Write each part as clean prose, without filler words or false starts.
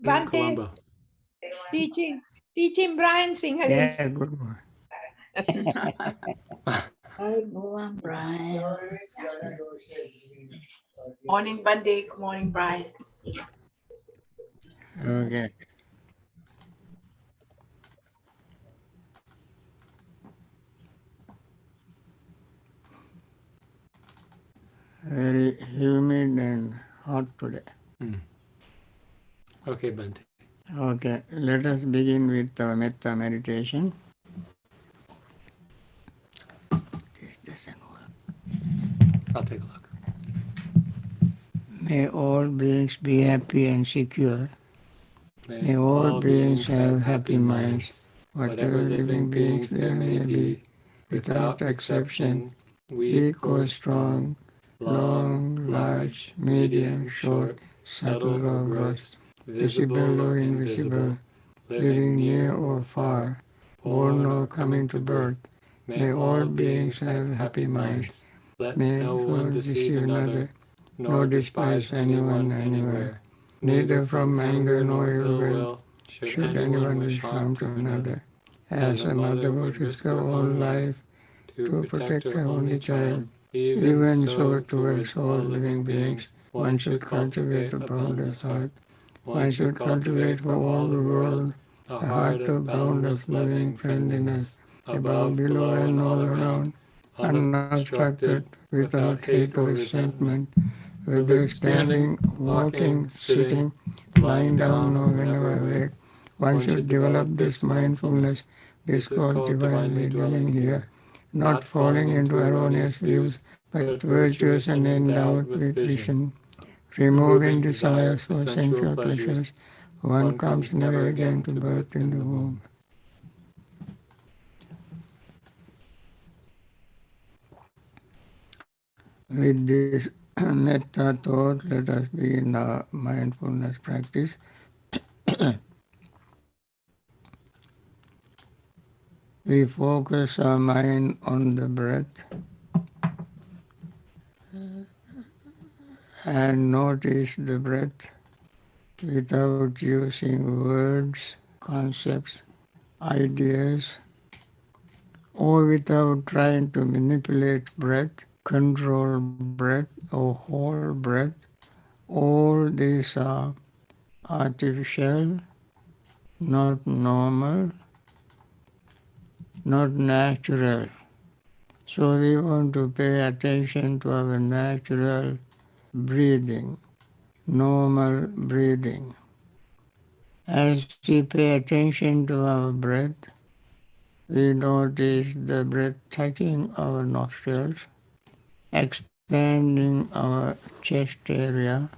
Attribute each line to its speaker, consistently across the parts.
Speaker 1: Bhante,
Speaker 2: Colombo.
Speaker 1: teaching Brian Sinhalese.
Speaker 3: Yeah, good one.
Speaker 4: Good morning, Brian.
Speaker 1: Morning, Bhante. Good morning, Brian.
Speaker 3: Okay. Very humid and hot today.
Speaker 2: Okay, Bhante.
Speaker 3: Okay, let us begin with the metta meditation. This doesn't work.
Speaker 2: I'll take a look.
Speaker 3: May all beings be happy and secure. May all beings have happy minds, whatever living beings there may be, without exception, weak or strong, long, large, medium, short, subtle or gross, visible or invisible, living near or far, born or coming to birth. May all beings have happy minds. May no one deceive another, nor despise anyone anywhere. Neither from anger nor ill will should anyone wish harm to another. As a mother would risk her own life to protect her only child, even so towards all living beings, one should cultivate a boundless heart. One should cultivate for all the world a heart of boundless loving friendliness, above, below, and all around, unobstructed, without hate or resentment, whether standing, walking, sitting, lying down, or whenever awake. One should develop this mindfulness, this called divinely dwelling here, not falling into erroneous views, but virtuous and endowed with vision. Removing desires for sensual pleasures, one comes never again to birth in the womb. With this metta thought, let us begin our mindfulness practice. We focus our mind on the breath and notice the breath without using words, concepts, ideas, or without trying to manipulate breath, control breath, or hold breath. All these are artificial, not normal, not natural. So we want to pay attention to our natural breathing, normal breathing. As we pay attention to our breath, we notice the breath touching our nostrils, expanding our chest area,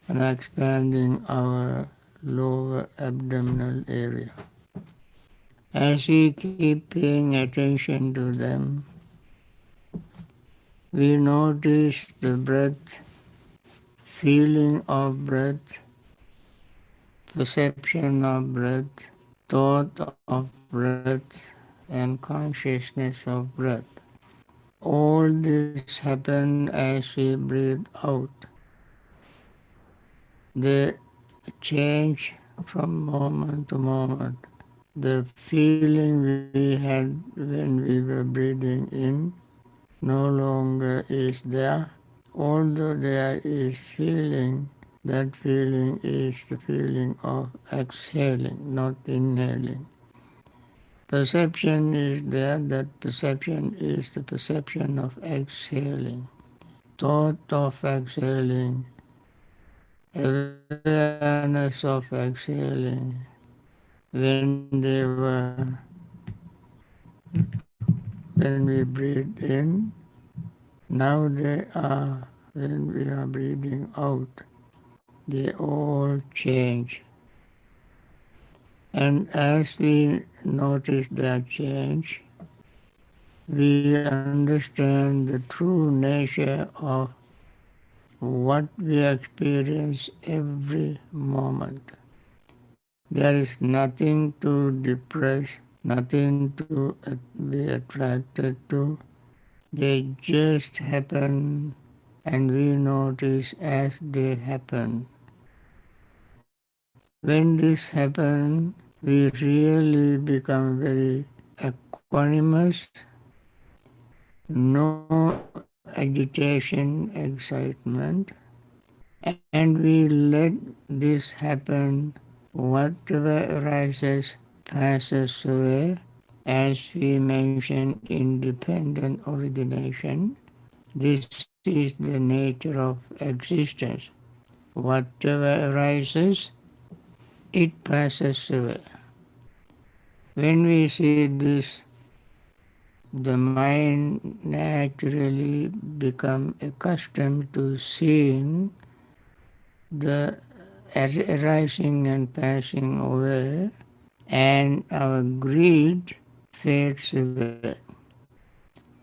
Speaker 3: and expanding our lower abdominal area. As we keep paying attention to them, we notice the breath, feeling of breath, perception of breath, thought of breath, and consciousness of breath. All this happens as we breathe out. They change from moment to moment. The feeling we had when we were breathing in no longer is there. Although there is feeling, that feeling is the feeling of exhaling, not inhaling. Perception is there, that perception is the perception of exhaling. Thought of exhaling, awareness of exhaling, when we breathe in, now they are when we are breathing out. They all change. And as we notice their change, we understand the true nature of what we experience every moment. There is nothing to depress, nothing to be attracted to. They just happen and we notice as they happen. When this happens, we really become very equanimous, no agitation, excitement, and we let this happen. Whatever arises passes away. As we mentioned, independent origination. This is the nature of existence. Whatever arises, it passes away. When we see this, the mind naturally become accustomed to seeing the arising and passing away, and our greed fades away.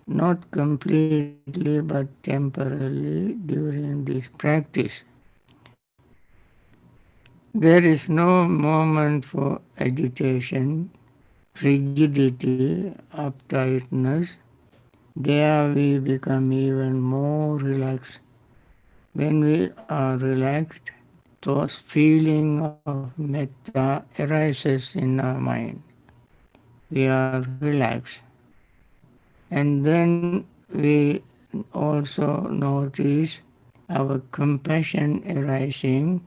Speaker 3: Not completely but temporarily during this practice. There is no moment for agitation, rigidity, uptightness. There we become even more relaxed. When we are relaxed, those feeling of metta arises in our mind. We are relaxed. And then we also notice our compassion arising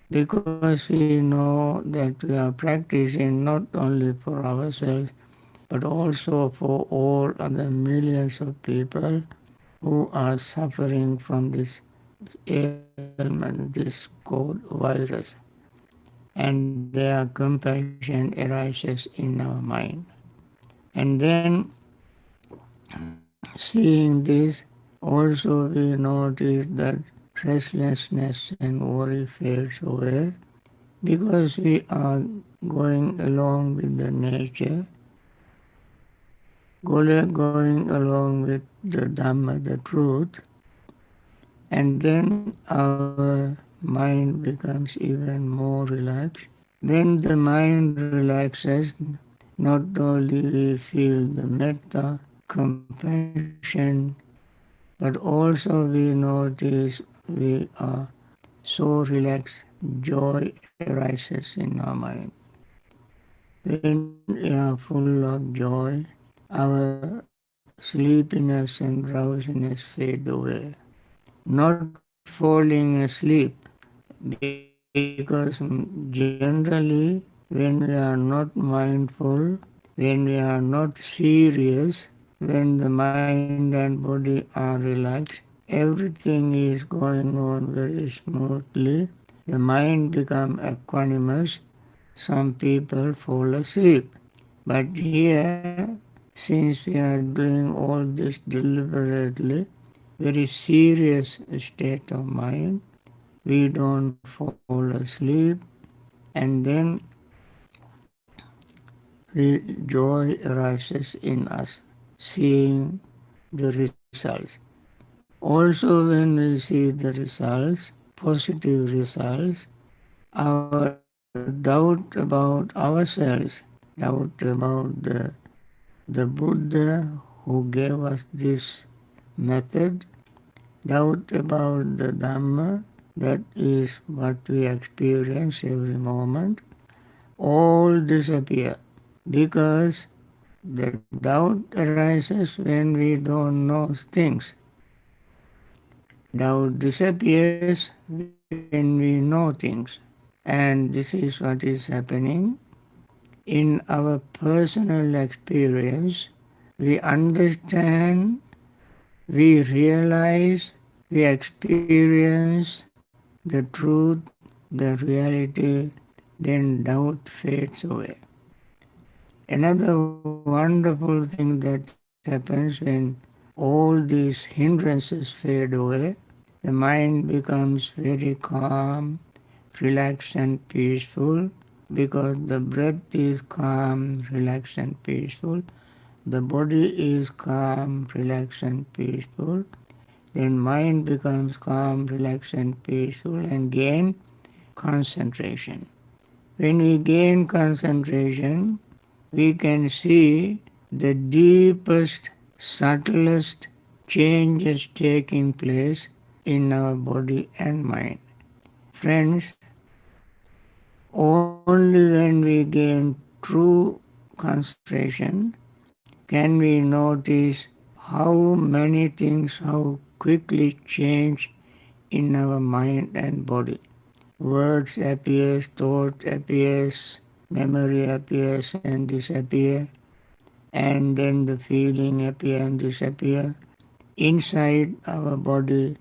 Speaker 3: because we know that we are practicing not only for ourselves but also for all other millions of people who are suffering from this ailment, this called virus. And their compassion arises in our mind. And then seeing this, also we notice that restlessness and worry fades away because we are going along with the nature, going along with the Dhamma, the truth, and then our mind becomes even more relaxed. When the mind relaxes, not only we feel the metta, compassion, but also we notice we are so relaxed, joy arises in our mind. When we are full of joy, our sleepiness and drowsiness fade away. Not falling asleep, because generally when we are not mindful, when we are not serious, when the mind and body are relaxed, everything is going on very smoothly. The mind become equanimous. Some people fall asleep. But here, since we are doing all this deliberately, very serious state of mind, we don't fall asleep, and then joy arises in us, seeing the results. Also, when we see the results, positive results, our doubt about ourselves, doubt about the Buddha who gave us this method, doubt about the Dhamma, that is what we experience every moment, all disappear because the doubt arises when we don't know things. Doubt disappears when we know things. And this is what is happening in our personal experience. We understand, we realize, we experience the truth, the reality, then doubt fades away. Another wonderful thing that happens when all these hindrances fade away, the mind becomes very calm, relaxed and peaceful because the breath is calm, relaxed and peaceful. The body is calm, relaxed and peaceful. Then mind becomes calm, relaxed and peaceful and gain concentration. When we gain concentration, we can see the deepest, subtlest changes taking place in our body and mind. Friends, Only when we gain true concentration can we notice how many things, how quickly change in our mind and body. Words appears, thought appears, memory appears and disappear, and then the feeling appear and disappear. Inside our body,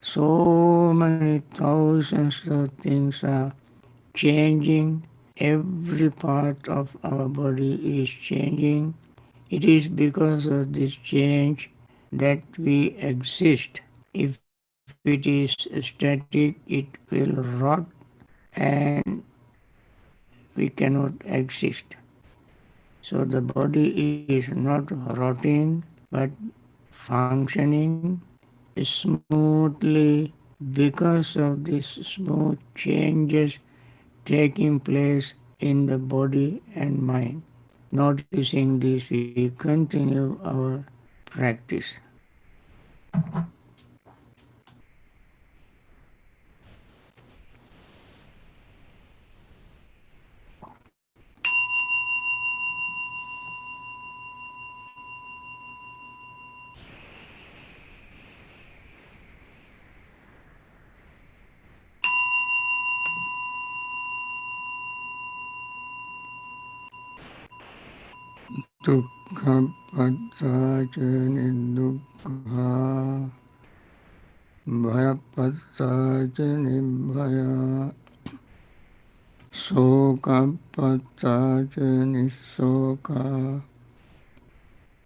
Speaker 3: so many thousands of things are changing. Every part of our body is changing. It is because of this change that we exist. If it is static, it will rot and we cannot exist. So the body is not rotting but functioning smoothly because of these smooth changes taking place in the body and mind. Noticing this, we continue our practice. Dukkha paccaya nidukkha, bhaya paccaya nibhaya, soka paccaya nisoka,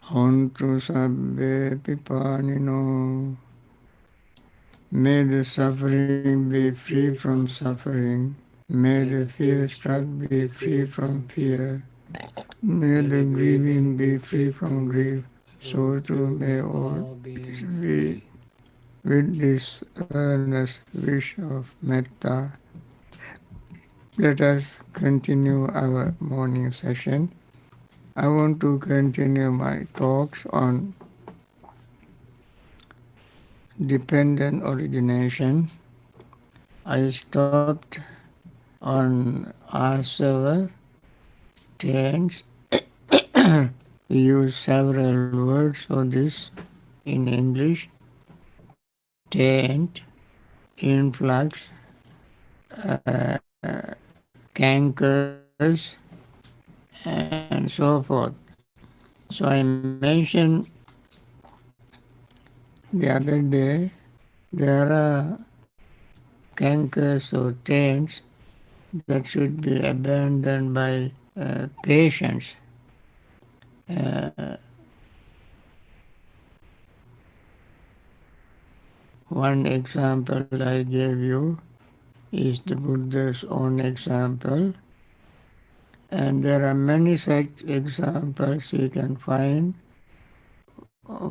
Speaker 3: hontu sabbe pipanino. May the suffering be free from suffering. May the fear struck be free from fear. May the grieving be free from grief. So too may all beings be. With this earnest wish of metta, let us continue our morning session. I want to continue my talks on dependent origination. I stopped on asava, taints. We use several words for this in English. Taint, influx, cankers, and so forth. So I mentioned the other day there are cankers or taints that should be abandoned by patience. One example I gave you is the Buddha's own example, and there are many such examples we can find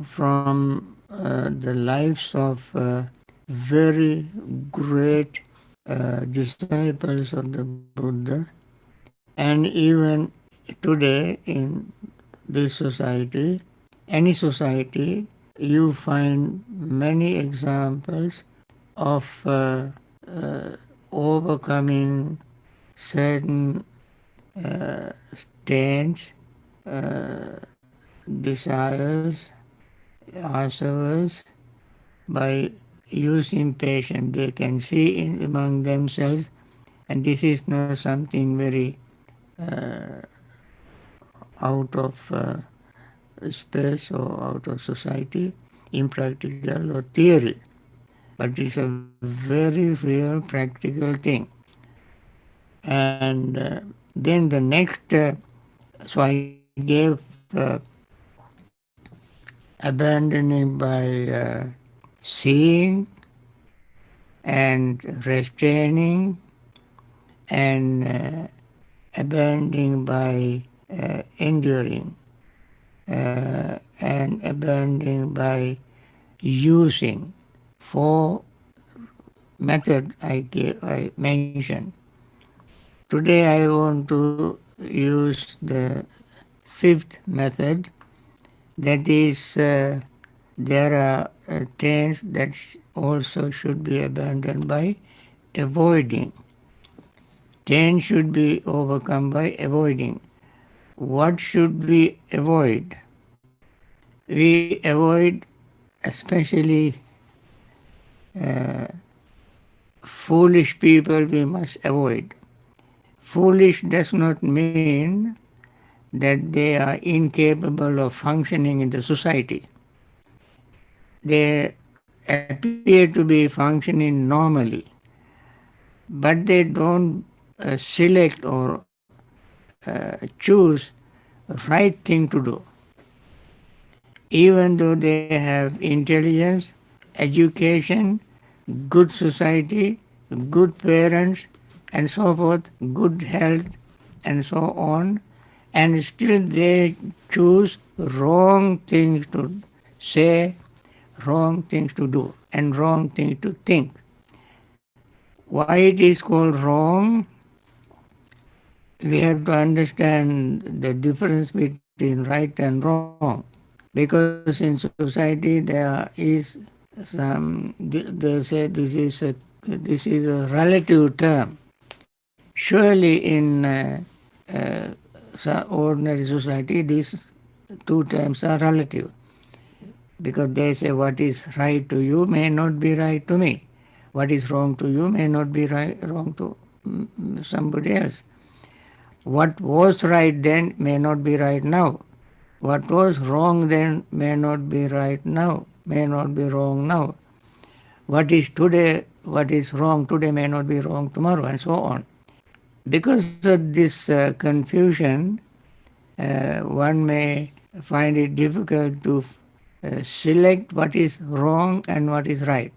Speaker 3: from the lives of very great disciples of the Buddha, and even today in this society, any society, you find many examples of overcoming certain stains, desires, asavas by using patience. They can see in among themselves, and this is not something very out of space or out of society, impractical or theory, but it's a very real practical thing. And then the next, so I gave abandoning by seeing and restraining and abandoning by enduring and abandoning by using. Four methods I mentioned. Today I want to use the fifth method, that is there are taints that also should be abandoned by avoiding. Taints should be overcome by avoiding. What should we avoid? We avoid especially foolish people we must avoid. Foolish does not mean that they are incapable of functioning in the society. They appear to be functioning normally, but they don't select or choose the right thing to do. Even though they have intelligence, education, good society, good parents, and so forth, good health, and so on, and still they choose wrong things to say, wrong things to do, and wrong things to think. Why it is called wrong? We have to understand the difference between right and wrong. Because in society there is some, they say this is a relative term. Surely in ordinary society these two terms are relative, because they say what is right to you may not be right to me. What is wrong to you may not be wrong to somebody else. What was right then may not be right now. What was wrong then may not be right now, may not be wrong now. What is today, what is wrong today may not be wrong tomorrow, and so on. Because of this confusion, one may find it difficult to select what is wrong and what is right.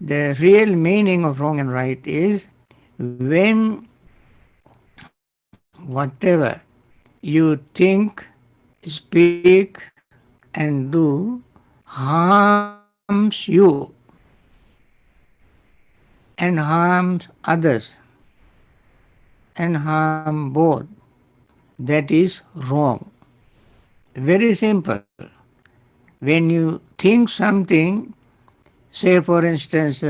Speaker 3: The real meaning of wrong and right is when whatever you think, speak, and do harms you and harms others and harm both. That is wrong. Very simple. When you think something, say for instance,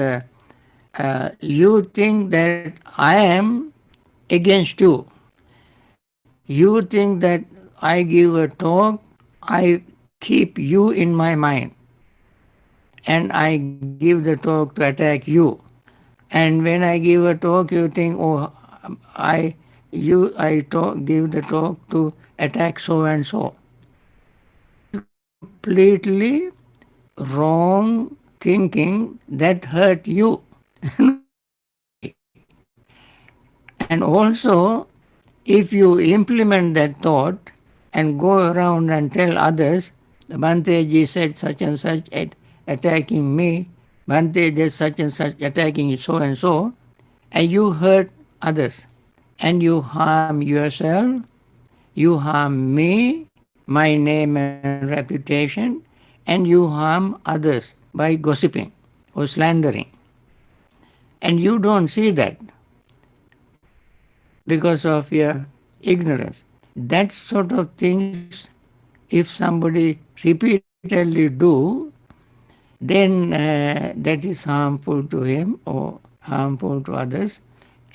Speaker 3: you think that I am against you. You think that I give a talk, I keep you in my mind, and I give the talk to attack you. And when I give a talk, you think, oh, I give the talk to attack so and so. This is completely wrong thinking that hurt you, not me. And also, if you implement that thought and go around and tell others, Bhante said such and such attacking me, Bhante did such and such attacking so, and you hurt others, and you harm yourself, you harm me, my name and reputation, and you harm others by gossiping or slandering. And you don't see that because of your ignorance. That sort of things, if somebody repeatedly do, then that is harmful to him or harmful to others,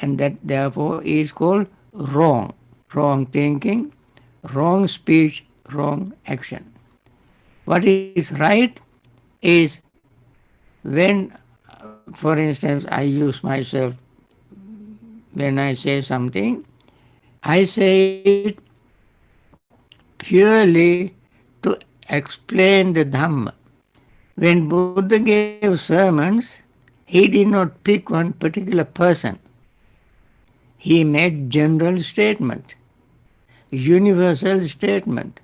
Speaker 3: and that therefore is called wrong. Wrong thinking, wrong speech, wrong action. What is right is when, for instance, I use myself when I say something, I say it purely to explain the Dhamma. When Buddha gave sermons, he did not pick one particular person. He made general statement, universal statement.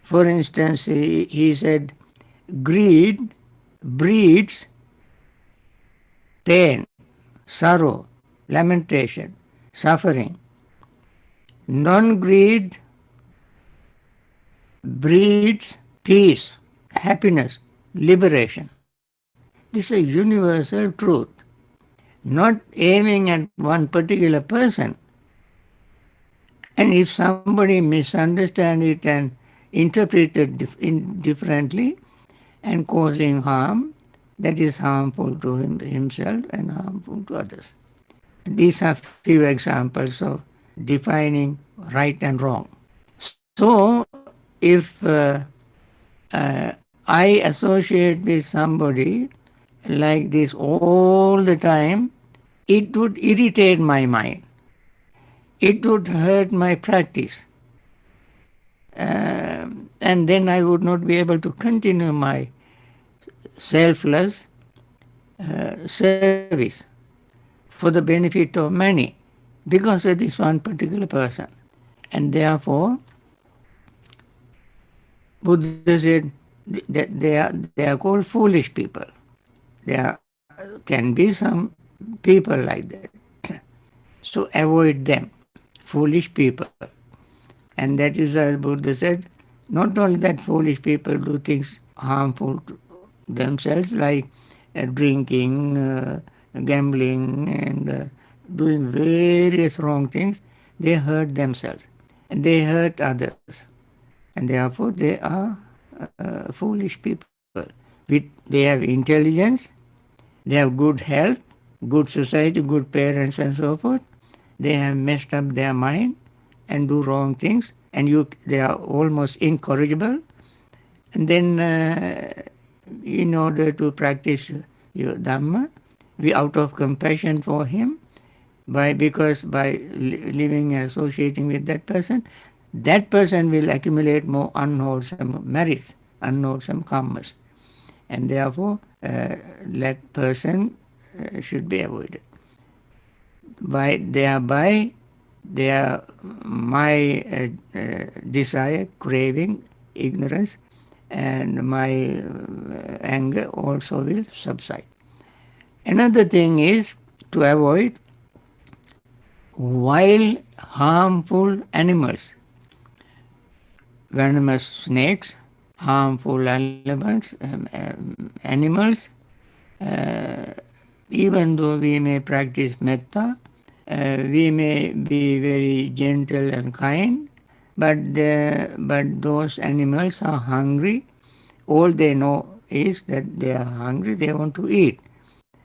Speaker 3: For instance, he said, greed breeds pain, sorrow, lamentation, suffering. Non-greed breeds peace, happiness, liberation. This is a universal truth, not aiming at one particular person. And if somebody misunderstands it and interprets it differently and causing harm, that is harmful to himself and harmful to others. These are few examples of defining right and wrong. So, if I associate with somebody like this all the time, it would irritate my mind. It would hurt my practice. And then I would not be able to continue my selfless service for the benefit of many because of this one particular person. And therefore, Buddha said that they are called foolish people. There can be some people like that. So avoid them, foolish people. And that is why Buddha said, not only that foolish people do things harmful to themselves, like drinking, gambling, and doing various wrong things, they hurt themselves and they hurt others. And therefore, they are foolish people. They have intelligence, they have good health, good society, good parents, and so forth. They have messed up their mind and do wrong things, and they are almost incorrigible. And then, in order to practice your Dhamma, we out of compassion for him, because by living and associating with that person will accumulate more unwholesome merits, unwholesome karmas, and therefore that person should be avoided. Thereby, my desire, craving, ignorance, and my anger also will subside. Another thing is to avoid wild, harmful animals, venomous snakes, harmful animals. Even though we may practice metta, we may be very gentle and kind, but those animals are hungry. All they know is that they are hungry, they want to eat.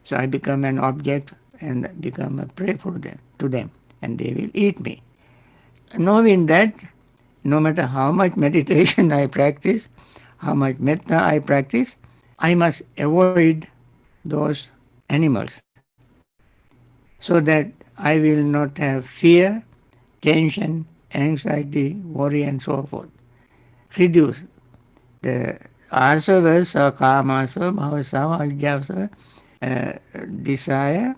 Speaker 3: So I become an object and become a prey to them, and they will eat me. Knowing that, no matter how much meditation I practice, how much metta I practice, I must avoid those animals so that I will not have fear, tension, anxiety, worry, and so forth. Reduce the asavas or kamasava, bhavasava, agyasava, desire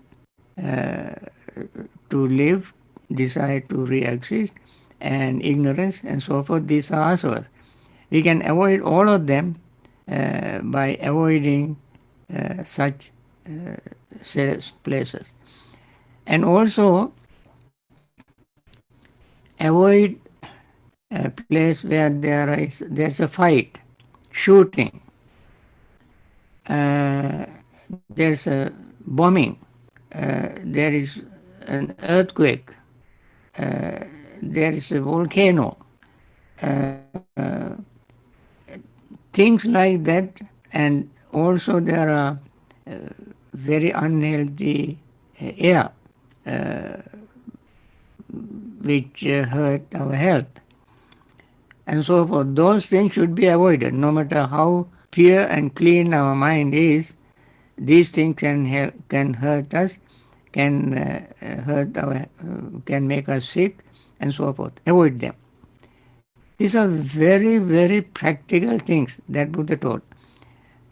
Speaker 3: to live, desire to re-exist, and ignorance, and so forth. These are asavas. We can avoid all of them by avoiding such places. And also avoid a place where there's a fight, shooting, there's a bombing, there is an earthquake, there is a volcano, things like that. And also there are very unhealthy air which hurt our health, and so forth. Those things should be avoided. No matter how pure and clean our mind is, these things can hurt us, can can make us sick, and so forth. Avoid them. These are very, very practical things that Buddha taught.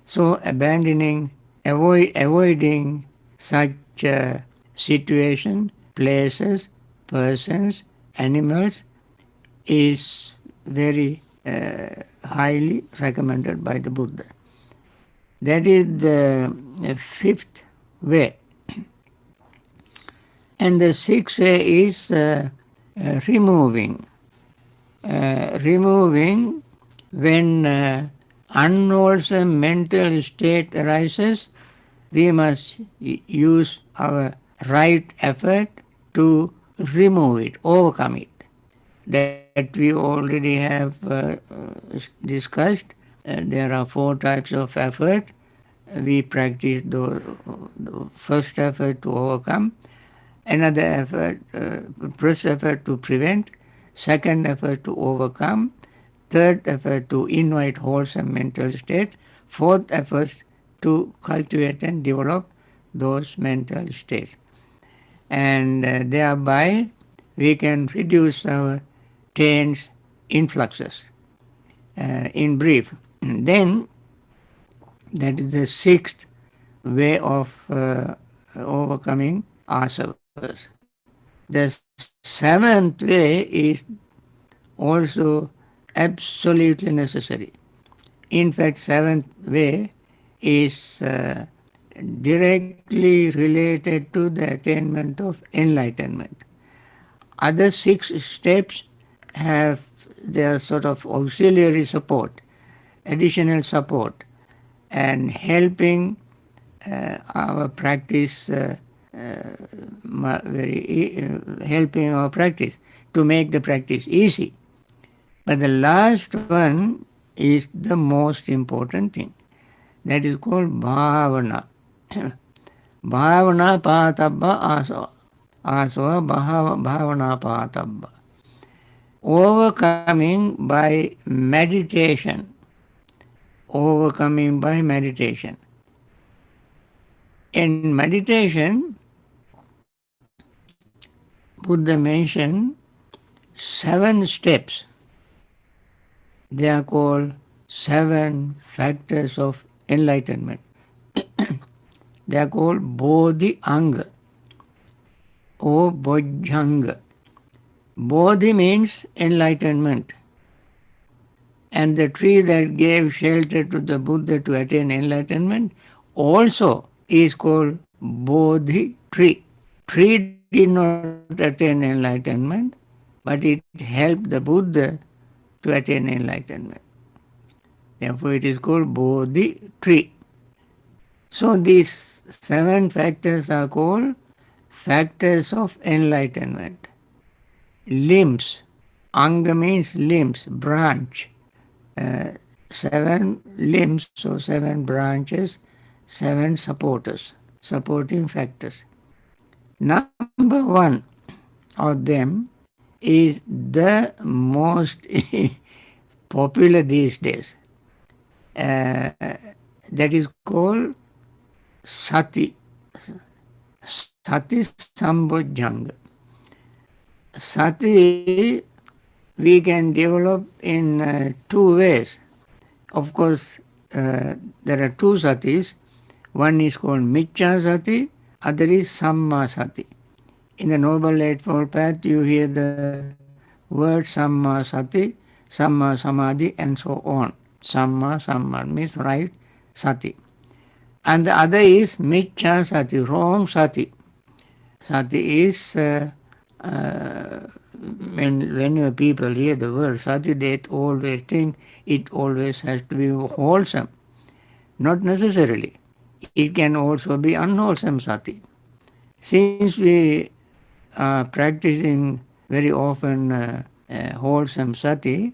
Speaker 3: So avoiding such situation, places, persons, animals is very highly recommended by the Buddha. That is the fifth way. And the sixth way is removing. Removing when unwholesome mental state arises, we must use our right effort to remove it, overcome it. That we already have discussed. There are 4 types of effort. We practice the first effort to overcome. Another effort, first effort to prevent, second effort to overcome, third effort to invite wholesome mental state, fourth effort to cultivate and develop those mental states. And thereby we can reduce our taints influxes. In brief, then that is the sixth way of overcoming asavas. The seventh way is also absolutely necessary. In fact, seventh way is directly related to the attainment of enlightenment. Other six steps have their sort of auxiliary support, additional support, and helping our practice, helping our practice to make the practice easy. But the last one is the most important thing. That is called bhavana. Bhavana patabba asava. Asava bhavana patabba. Overcoming by meditation. Overcoming by meditation. In meditation, Buddha mentioned 7 steps. They are called 7 factors of enlightenment. They are called Bodhi Anga or Bojjhanga. Bodhi means enlightenment. And the tree that gave shelter to the Buddha to attain enlightenment also is called Bodhi tree. Tree did not attain enlightenment, but it helped the Buddha to attain enlightenment. Therefore, it is called Bodhi tree. So, these 7 factors are called factors of enlightenment. Limbs. Anga means limbs, branch. 7 limbs, so 7 branches, 7 supporters, supporting factors. Number 1 of them is the most popular these days. That is called sati. Sati sambojjhanga. Sati we can develop in 2 ways. Of course, there are 2 satis. One is called Miccha Sati, other is Samma Sati. In the Noble Eightfold Path, you hear the word Samma Sati, Samma Samadhi, and so on. Samma means right Sati. And the other is Miccha Sati, wrong Sati. Sati is, when people hear the word Sati, they always think it always has to be wholesome. Not necessarily. It can also be unwholesome Sati. Since we are practicing very often wholesome Sati,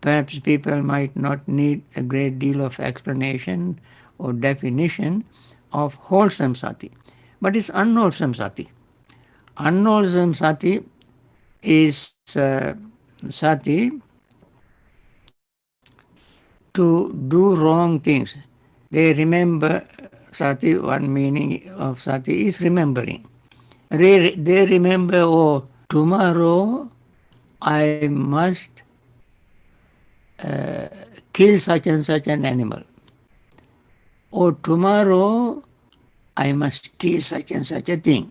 Speaker 3: perhaps people might not need a great deal of explanation or definition of wholesome Sati. But it's unwholesome Sati. Unwholesome Sati is Sati to do wrong things. They remember Sati, one meaning of Sati is remembering. They remember, oh, tomorrow I must kill such and such an animal. Or tomorrow I must steal such and such a thing.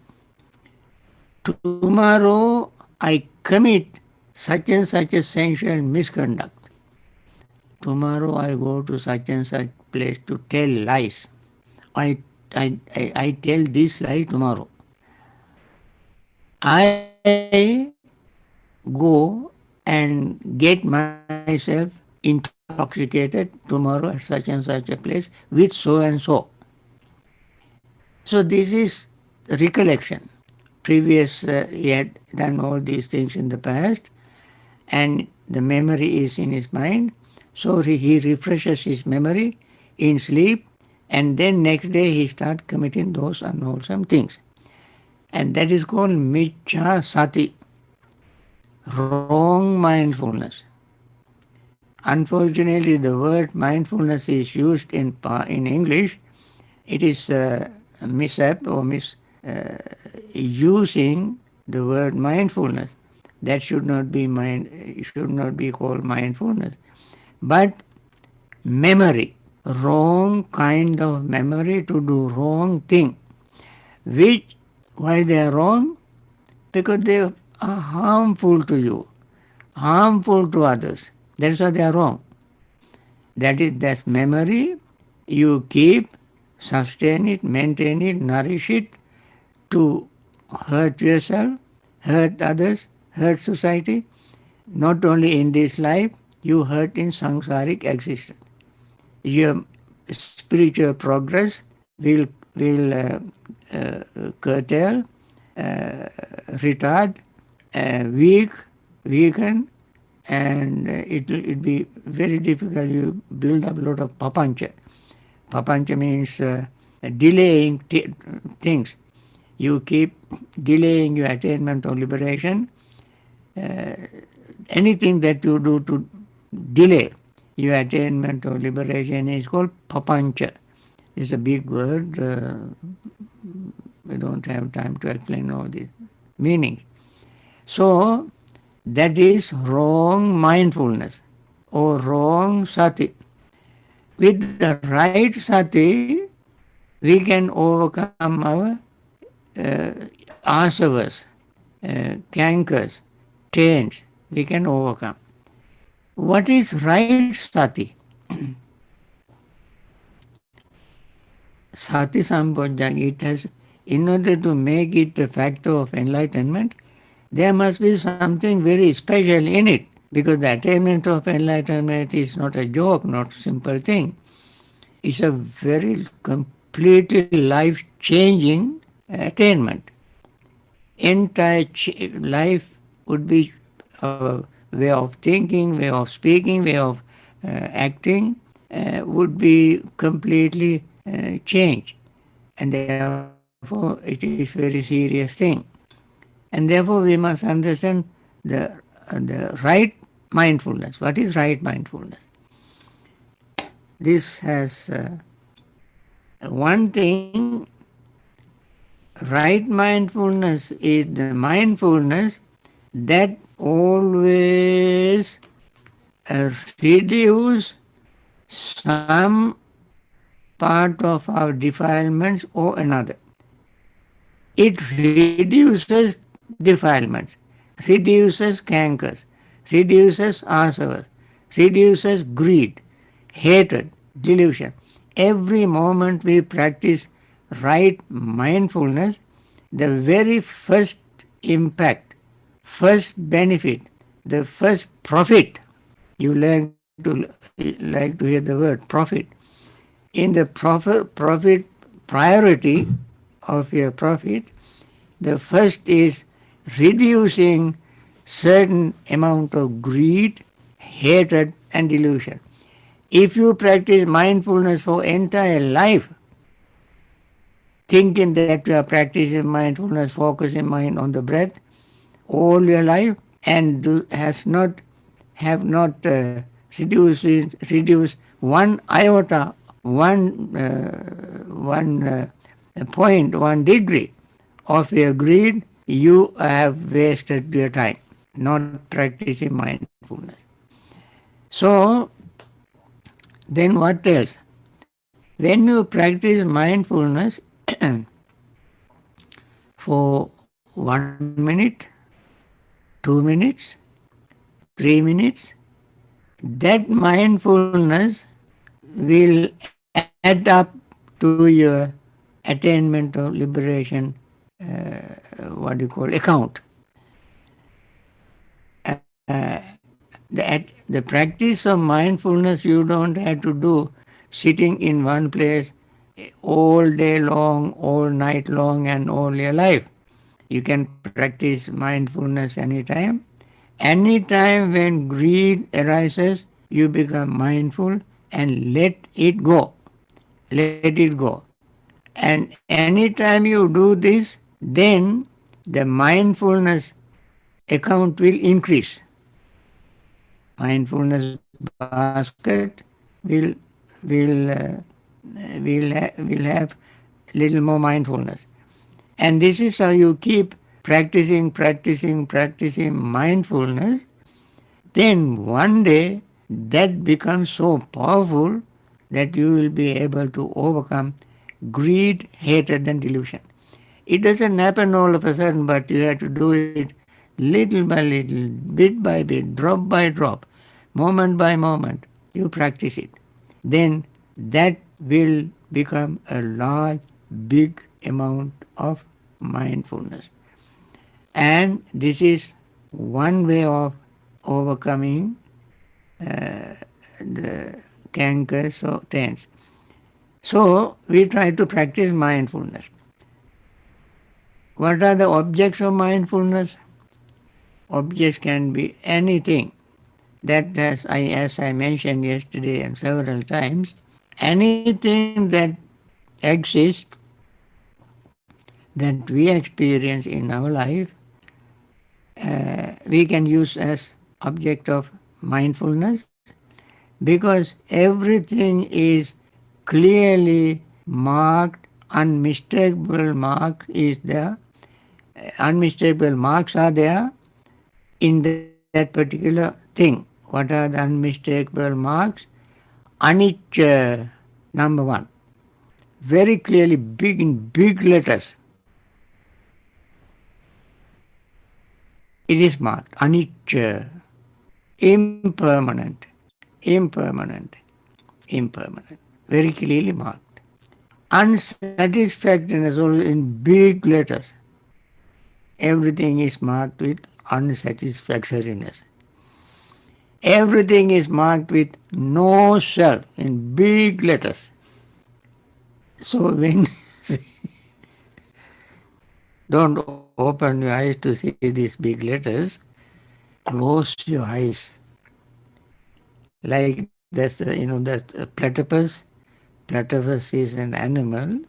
Speaker 3: Tomorrow I commit such and such essential misconduct. Tomorrow I go to such and such place to tell lies. I tell this lie tomorrow. I go and get myself intoxicated tomorrow at such and such a place with so and so. So this is recollection. Previous, he had done all these things in the past, and the memory is in his mind. So he refreshes his memory in sleep, and then next day he starts committing those unwholesome things. And that is called Michya Sati, wrong mindfulness. Unfortunately, the word mindfulness is used in English. It is mishap or using the word mindfulness. That should not be called mindfulness. But memory, wrong kind of memory to do wrong thing, which why they are wrong? Because they are harmful to you, harmful to others. That's why they are wrong. That's memory. You keep, sustain it, maintain it, nourish it to hurt yourself, hurt others, hurt society. Not only in this life, you hurt in samsaric existence. Your spiritual progress will curtail, retard, weak, weaken, and it will be very difficult. You build up a lot of papancha. Papancha means delaying things. You keep delaying your attainment of liberation. Uh, Anything that you do to delay your attainment of liberation is called papancha. It's a big word. We don't have time to explain all the meanings. So that is wrong mindfulness or wrong sati. With the right sati, we can overcome our asavas, cankers, taints. We can overcome. What is right sati? Sati Sambodhya, it has, in order to make it a factor of enlightenment, there must be something very special in it, because the attainment of enlightenment is not a joke, not a simple thing. It's a very completely life-changing attainment. Entire life would be a way of thinking, way of speaking, way of acting would be completely changed. And therefore, it is very serious thing. And therefore, we must understand the right mindfulness. What is right mindfulness? This has one thing. Right mindfulness is the mindfulness that always reduce some part of our defilements or another. It reduces defilements, reduces cankers, reduces asavas, reduces greed, hatred, delusion. Every moment we practice right mindfulness, the very first impact, first benefit, the first profit, you like to hear the word profit. In the profit priority of your profit, the first is reducing certain amount of greed, hatred and delusion. If you practice mindfulness for entire life, thinking that you are practicing mindfulness, focusing mind on the breath all your life, and have not reduced one iota, one point, 1 degree of your greed, you have wasted your time not practicing mindfulness. So then what else? When you practice mindfulness for 1 minute, 2 minutes, 3 minutes, that mindfulness will add up to your attainment of liberation, what do you call, account. The practice of mindfulness you don't have to do sitting in one place all day long, all night long, and all your life. You can practice mindfulness anytime. Anytime when greed arises, you become mindful and let it go. Let it go. And anytime you do this, then the mindfulness account will increase. Mindfulness basket will will will have little more mindfulness. And this is how you keep practicing mindfulness. Then one day that becomes so powerful that you will be able to overcome greed, hatred, and delusion. It doesn't happen all of a sudden, but you have to do it little by little, bit by bit, drop by drop, moment by moment. You practice it. Then that will become a large, big amount of mindfulness. And this is one way of overcoming the cankers or taints. So we try to practice mindfulness. What are the objects of mindfulness? Objects can be anything. That as I mentioned yesterday and several times, anything that exists that we experience in our life, we can use as object of mindfulness because everything is clearly marked, unmistakable mark is there, unmistakable marks are there in that particular thing. What are the unmistakable marks? Anicca, number one. Very clearly, big in big letters. It is marked. Anicca, impermanent, impermanent, impermanent. Very clearly marked. Unsatisfactoriness also in big letters. Everything is marked with unsatisfactoriness. Everything is marked with no self in big letters. So when don't open your eyes to see these big letters, close your eyes. Like that's platypus. Platypus is an animal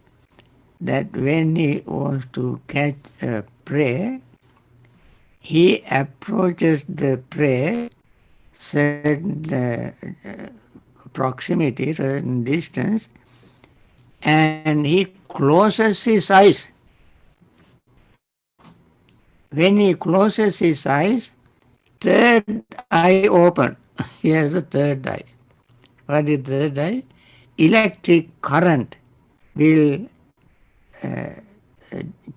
Speaker 3: that when he wants to catch a prey, he approaches the prey certain proximity, certain distance, and he closes his eyes. When he closes his eyes, third eye open. He has a third eye. What is third eye? Electric current will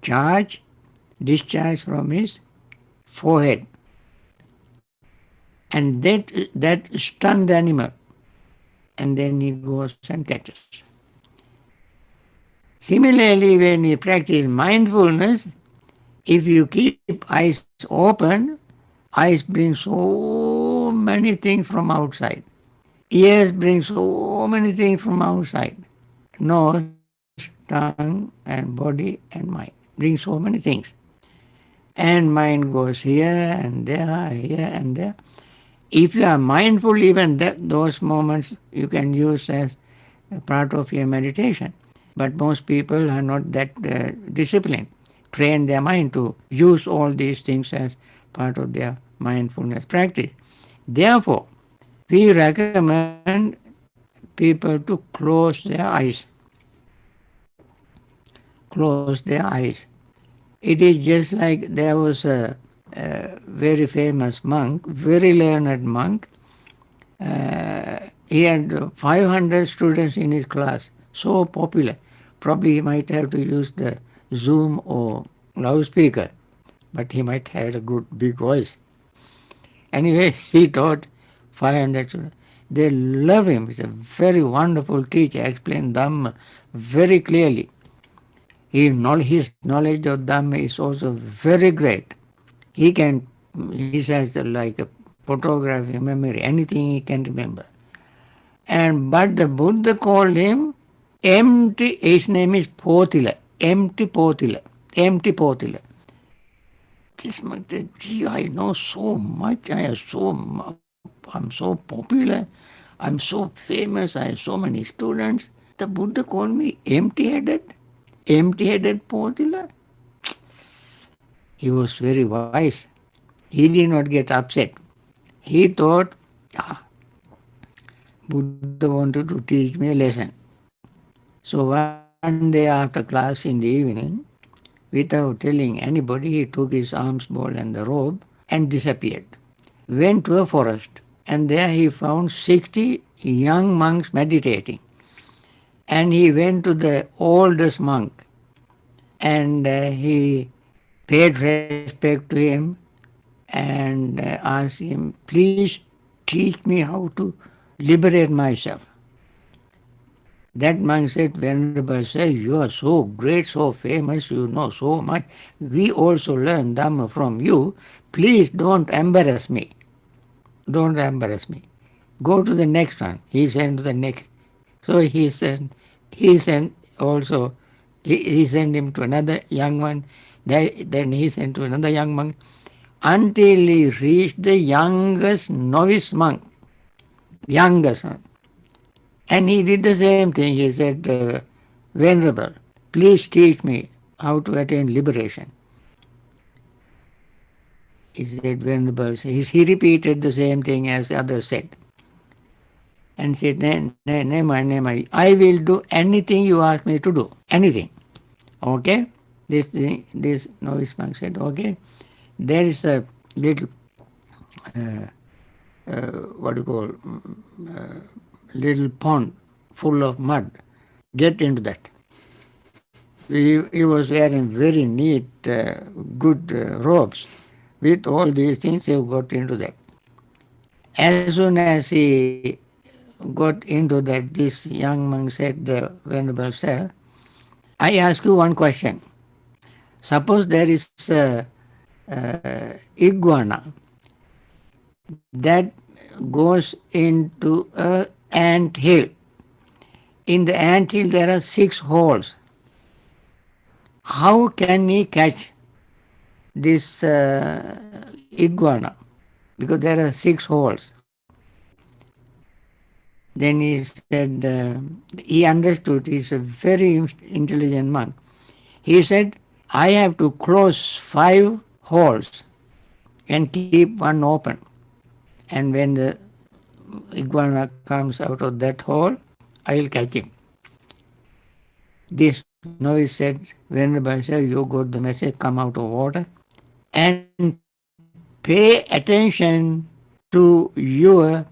Speaker 3: discharge from his forehead, and that stuns the animal, and then he goes and catches. Similarly, when you practice mindfulness, if you keep eyes open, eyes bring so many things from outside. Ears bring so many things from outside. Nose, tongue, and body and mind bring so many things. And mind goes here and there. If you are mindful, even those moments you can use as a part of your meditation. But most people are not that disciplined, train their mind to use all these things as part of their mindfulness practice. Therefore, we recommend people to close their eyes. Close their eyes. It is just like there was a very famous monk, very learned monk. He had 500 students in his class, so popular. Probably he might have to use the Zoom or loudspeaker, but he might have a good big voice. Anyway, he taught 500 students. They love him. He's a very wonderful teacher, explained Dhamma very clearly. His knowledge of Dhamma is also very great. He has like a photography memory, anything he can remember. But the Buddha called him empty. His name is Potila, empty Potila, empty Potila. This monk said, "Gee, I know so much. I'm so popular. I'm so famous. I have so many students. The Buddha called me empty-headed Potila." He was very wise. He did not get upset. He thought, ah, Buddha wanted to teach me a lesson. So one day after class in the evening, without telling anybody, he took his alms bowl and the robe and disappeared. Went to a forest, and there he found 60 young monks meditating. And he went to the oldest monk, and he paid respect to him and asked him, please teach me how to liberate myself. That monk said, Venerable Sir, you are so great, so famous, you know so much. We also learn Dhamma from you. Please don't embarrass me. Don't embarrass me. Go to the next one. He sent to the next. So he sent also, he sent him to another young one. Then he sent to another young monk until he reached the youngest novice monk. Youngest one. And he did the same thing. He said, Venerable, please teach me how to attain liberation. He said, Venerable, he repeated the same thing as the others said. And said, Nema, I will do anything you ask me to do. Anything. Okay? This novice monk said, okay. There is a little, what do you call, little pond full of mud. Get into that. He was wearing very neat, good robes. With all these things, he got into that. As soon as he got into that, this young monk said, the Venerable Sir, I ask you one question. Suppose there is a iguana that goes into a ant hill. In the ant hill, there are 6 holes. How can he catch this iguana? Because there are 6 holes. Then he said, he understood, he's a very intelligent monk. He said, I have to close 5 holes and keep one open. And when the iguana comes out of that hole, I will catch him. This novice said, Venerable Sir, you got the message, come out of water and pay attention to your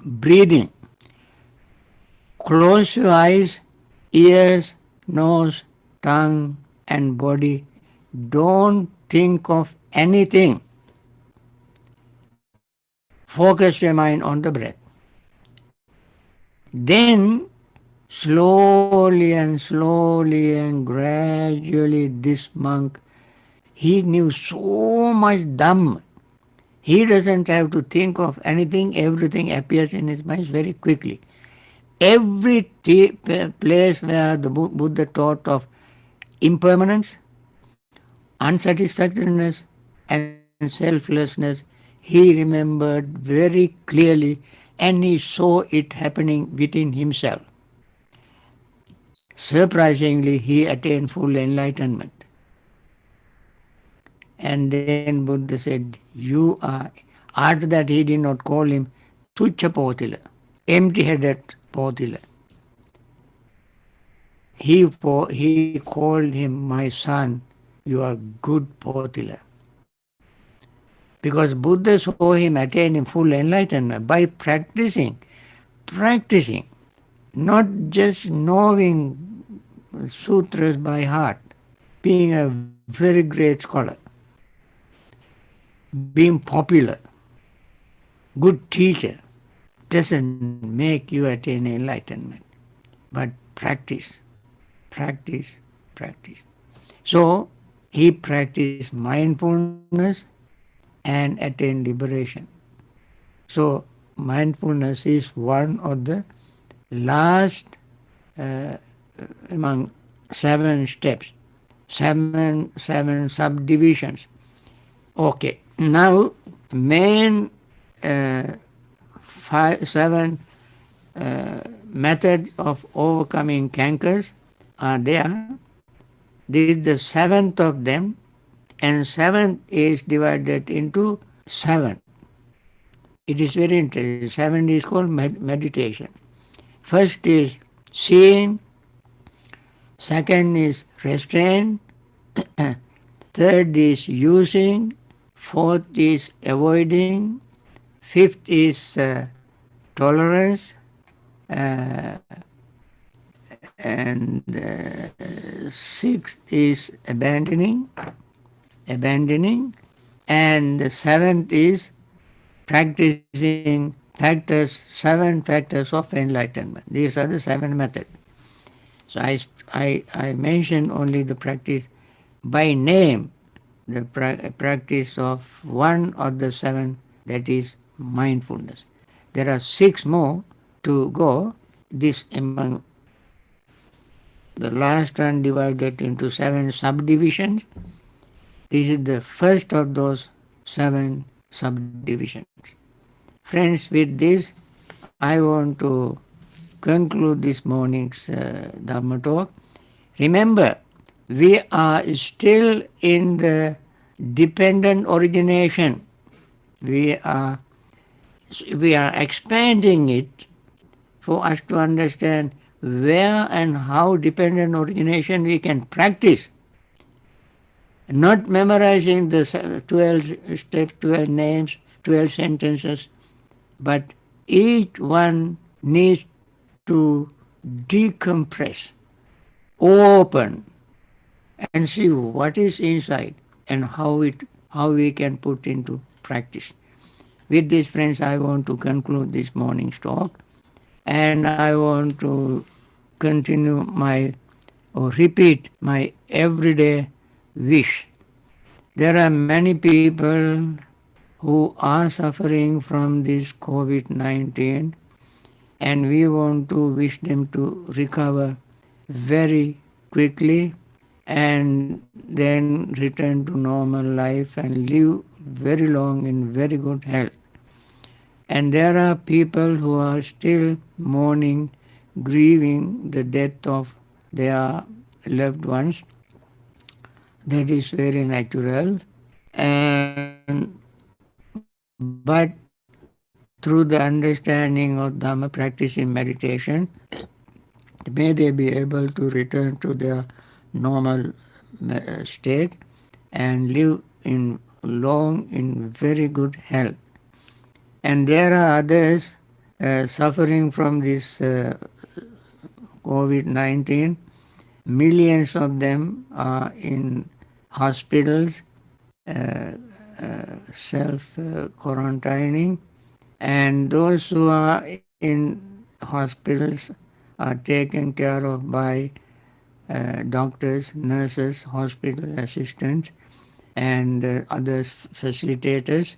Speaker 3: breathing. Close your eyes, ears, nose, tongue, and body. Don't think of anything. Focus your mind on the breath. Then, slowly and gradually, this monk, he knew so much Dhamma. He doesn't have to think of anything, everything appears in his mind very quickly. Every place where the Buddha taught of impermanence, unsatisfactoriness, and selflessness, he remembered very clearly and he saw it happening within himself. Surprisingly, he attained full enlightenment. And then Buddha said, you are, after that he did not call him Tucha Potila, empty-headed Potila. He called him, my son, you are good Potila. Because Buddha saw him attaining full enlightenment by practicing, not just knowing sutras by heart, being a very great scholar, being popular, good teacher, doesn't make you attain enlightenment. But practice. So he practiced mindfulness and attained liberation. So mindfulness is one of the last among 7 steps, seven subdivisions. Okay, now main 7 methods of overcoming cankers are there. This is the 7th of them. and seventh is divided into seven. It is very interesting. Seven is called meditation. First is seeing, second is restraint, third is using, fourth is avoiding, fifth is tolerance, uh, and sixth is abandoning, and the seventh is practicing seven factors of enlightenment. These are the seven methods. So I mention only the practice by name, the practice of one of the seven, that is mindfulness. There are six more to go. This among the last one divided into seven subdivisions. This is the first of those seven subdivisions. Friends, with this, I want to conclude this morning's Dhamma talk. Remember, we are still in the dependent origination. We are, we are expanding it for us to understand where and how dependent origination we can practice. Not memorizing the 12 steps, 12 names, 12 sentences, but each one needs to decompress, open, and see what is inside and how we can put into practice. With this, friends, I want to conclude this morning's talk, and I want to continue my or repeat my everyday wish. There are many people who are suffering from this COVID-19, and we want to wish them to recover very quickly and then return to normal life and live very long in very good health. And there are people who are still mourning, grieving the death of their loved ones. That is very natural. And but through the understanding of Dhamma practice in meditation, may they be able to return to their normal state and live in long in very good health. And there are others suffering from this COVID-19. Millions of them are in hospitals, self-quarantining, and those who are in hospitals are taken care of by doctors, nurses, hospital assistants, and other facilitators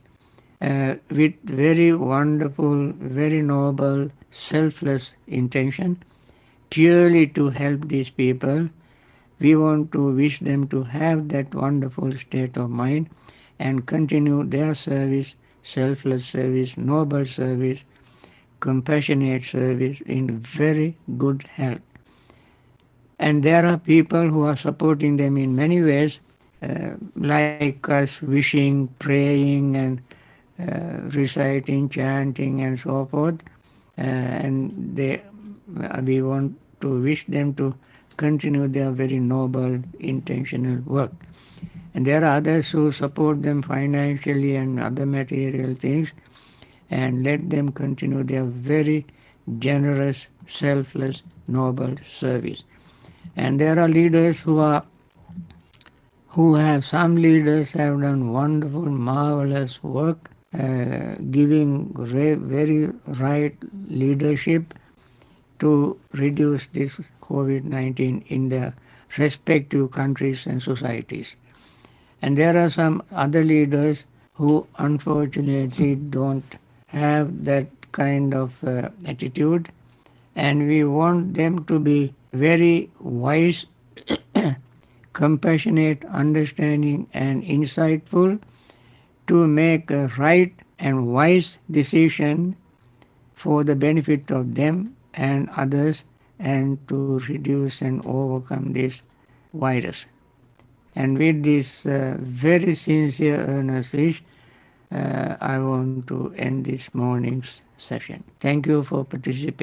Speaker 3: with very wonderful, very noble, selfless intention, purely to help these people. We want to wish them to have that wonderful state of mind and continue their service, selfless service, noble service, compassionate service in very good health. And there are people who are supporting them in many ways, like us wishing, praying, and reciting, chanting, and so forth. We want to wish them to continue their very noble, intentional work. And there are others who support them financially and other material things, and let them continue their very generous, selfless, noble service. And there are leaders some leaders have done wonderful, marvelous work, giving very right leadership to reduce this COVID-19 in their respective countries and societies. And there are some other leaders who unfortunately don't have that kind of attitude, and we want them to be very wise, compassionate, understanding, and insightful to make a right and wise decision for the benefit of them and others, and to reduce and overcome this virus. And with this very sincere earnest wish, I want to end this morning's session. Thank you for participating.